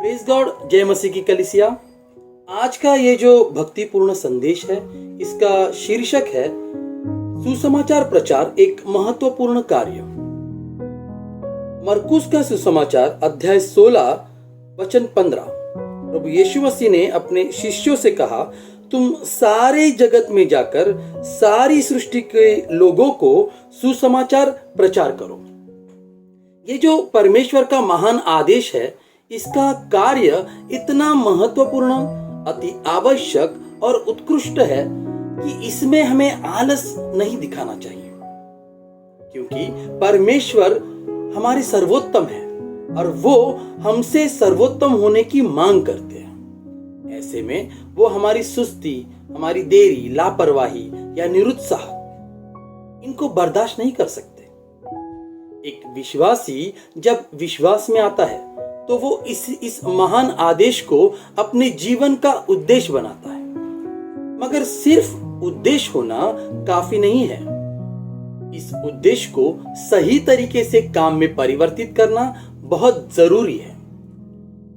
Praise God, जय मसीह की कलीसिया। आज का ये जो भक्तिपूर्ण संदेश है, इसका शीर्षक है सुसमाचार प्रचार, एक महत्वपूर्ण कार्य। मरकुस का सुसमाचार अध्याय 16 वचन 15। प्रभु यीशु मसीह ने अपने शिष्यों से कहा, तुम सारे जगत में जाकर सारी सृष्टि के लोगों को सुसमाचार प्रचार करो। ये जो परमेश्वर का महान आदेश है, इसका कार्य इतना महत्वपूर्ण, अति आवश्यक और उत्कृष्ट है कि इसमें हमें आलस नहीं दिखाना चाहिए, क्योंकि परमेश्वर हमारे सर्वोत्तम है और वो हमसे सर्वोत्तम होने की मांग करते हैं। ऐसे में वो हमारी सुस्ती, हमारी देरी, लापरवाही या निरुत्साह इनको बर्दाश्त नहीं कर सकते। एक विश्वासी जब विश्वास में आता है तो वो इस महान आदेश को अपने जीवन का उद्देश्य बनाता है। मगर सिर्फ उद्देश्य होना काफी नहीं है, इस उद्देश्य को सही तरीके से काम में परिवर्तित करना बहुत जरूरी है।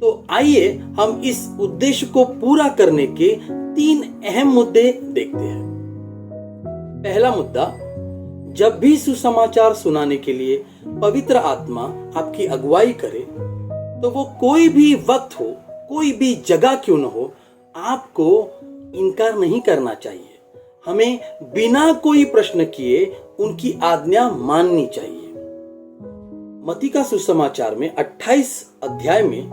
तो आइए हम इस उद्देश्य को पूरा करने के 3 अहम मुद्दे देखते हैं। पहला मुद्दा, जब भी सुसमाचार सुनाने के लिए पवित्र आत्मा आपकी अगुवाई करे, तो वो कोई भी वक्त हो, कोई भी जगह क्यों न हो, आपको इनकार नहीं करना चाहिए। हमें बिना कोई प्रश्न किए उनकी आज्ञा माननी चाहिए। मत्ती का सुसमाचार में 28 अध्याय में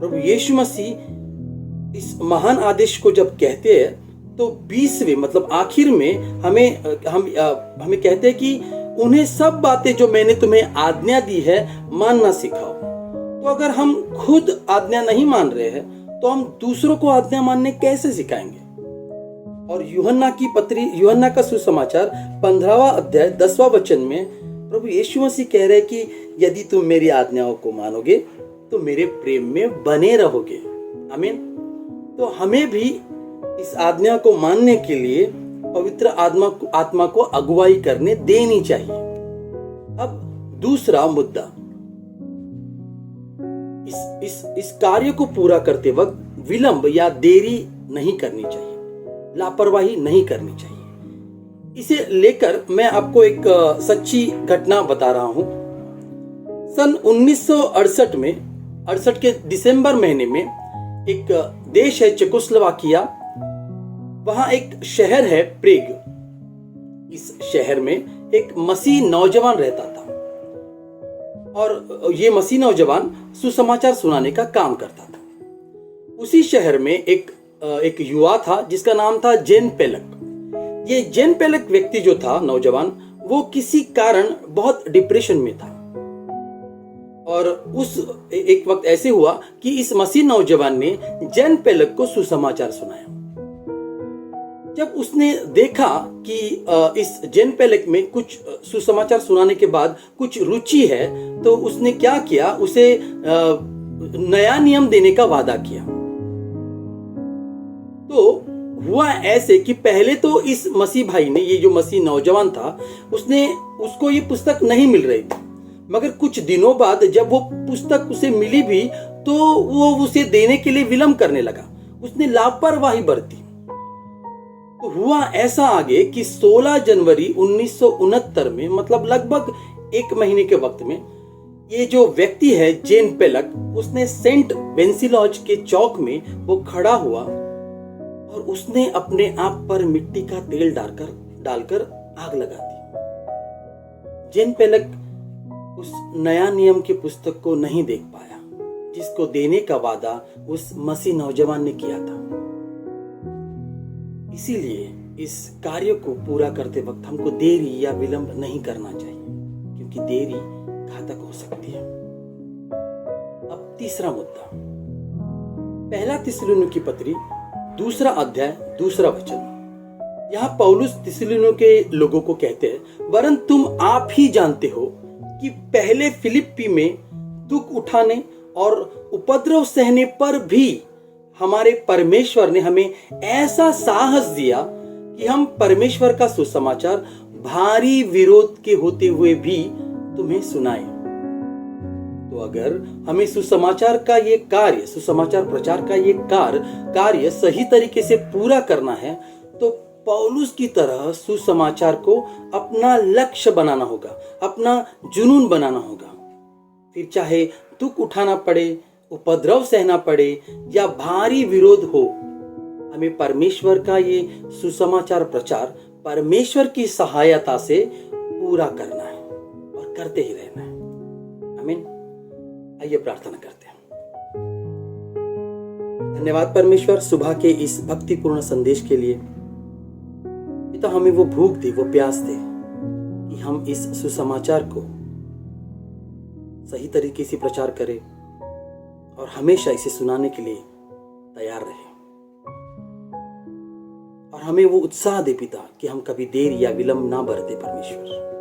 प्रभु यीशु मसीह इस महान आदेश को जब कहते हैं, तो 20वें मतलब आखिर में हमें कहते हैं कि उन्हें सब बातें जो मैंने तुम्हें आज्ञा दी है मानना सिखाओ। तो अगर हम खुद आज्ञा नहीं मान रहे हैं, तो हम दूसरों को आज्ञा मानने कैसे सिखाएंगे? और यूहन्ना का सुसमाचार 15वां अध्याय 10वां वचन में प्रभु यीशु मसीह कह रहे हैं कि यदि तुम मेरी आज्ञाओं को मानोगे तो मेरे प्रेम में बने रहोगे। आमीन। तो हमें भी इस आज्ञा को मानने के लिए पवित्र आत्मा को अगुवाई करने देनी चाहिए। अब दूसरा मुद्दा, इस कार्य को पूरा करते वक्त विलंब या देरी नहीं करनी चाहिए, लापरवाही नहीं करनी चाहिए। इसे लेकर मैं आपको एक सच्ची घटना बता रहा हूं। सन 1968 के दिसंबर महीने में एक देश है चेकोस्लोवाकिया, वहां एक शहर है प्रेग। इस शहर में एक मसीह नौजवान रहता था और ये मसीह नौजवान सुसमाचार सुनाने का काम करता था। उसी शहर में एक युवा था जिसका नाम था जेन पेलक। ये जेन पेलक व्यक्ति जो था, नौजवान, वो किसी कारण बहुत डिप्रेशन में था। और एक वक्त ऐसे हुआ कि इस मसीह नौजवान ने जेन पेलक को सुसमाचार सुनाया। जब उसने देखा कि इस जेन पेलक में कुछ सुसमाचार सुनाने के बाद कुछ रुचि है, तो उसने क्या किया, उसे नया नियम देने का वादा किया। तो हुआ ऐसे कि पहले तो इस मसीह भाई ने, ये जो मसीह नौजवान था, उसको ये पुस्तक नहीं मिल रही थी। मगर कुछ दिनों बाद जब वो पुस्तक उसे मिली भी, तो वो उसे देने के लिए विलंब करने लगा। उसने लापरवाही बरती। तो हुआ ऐसा आगे कि 16 जनवरी 1969 में, मतलब लगभग 1 महीने के वक्त में, ये जो व्यक्ति है जेन पेलक, उसने सेंट वेंसिलॉज के चौक में वो खड़ा हुआ और उसने अपने आप पर मिट्टी का तेल डालकर आग लगा दी। जेन पेलक उस नया नियम की पुस्तक को नहीं देख पाया जिसको देने का वादा उस मसीह नौजवान ने किया था। इसीलिए इस कार्य को पूरा करते वक्त हमको देरी या विलंब नहीं करना चाहिए, क्योंकि देरी घातक हो सकती है। अब तीसरा मुद्दा, पहला थिस्सलुनीकी पत्री 2 अध्याय 2 वचन। यहाँ पौलुस थिस्सलुनी के लोगों को कहते हैं, वरन तुम आप ही जानते हो कि पहले फिलिप्पी में दुख उठाने और उपद्रव सहने पर भी हमारे परमेश्वर ने हमें ऐसा साहस दिया कि हम परमेश्वर का सुसमाचार भारी विरोध के होते हुए भी तुम्हें सुनाए। तो अगर हमें सुसमाचार का ये कार्य, सुसमाचार प्रचार का ये कार्य सही तरीके से पूरा करना है, तो पौलुस की तरह सुसमाचार को अपना लक्ष्य बनाना होगा, अपना जुनून बनाना होगा। फिर चाहे दुख उठाना पड़े, उपद्रव सहना पड़े या भारी विरोध हो, हमें परमेश्वर का ये सुसमाचार प्रचार परमेश्वर की सहायता से पूरा करना है और करते ही रहना है। आमीन। आइए प्रार्थना करते हैं। धन्यवाद परमेश्वर सुबह के इस भक्तिपूर्ण संदेश के लिए। पिता, हमें वो भूख दे, वो प्यास दे कि हम इस सुसमाचार को सही तरीके से प्रचार करें और हमेशा इसे सुनाने के लिए तैयार रहें। और हमें वो उत्साह दे पिता कि हम कभी देर या विलंब ना बरते परमेश्वर।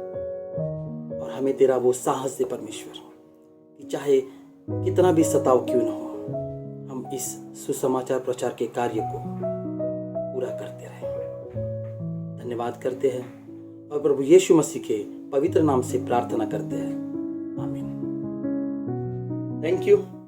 और हमें तेरा वो साहस दे परमेश्वर कि चाहे कितना भी सताव क्यों ना हो, हम इस सुसमाचार प्रचार के कार्य को पूरा करते रहें। धन्यवाद करते हैं और प्रभु यीशु मसीह के पवित्र नाम से प्रार्थना करते हैं। आमीन। Thank you.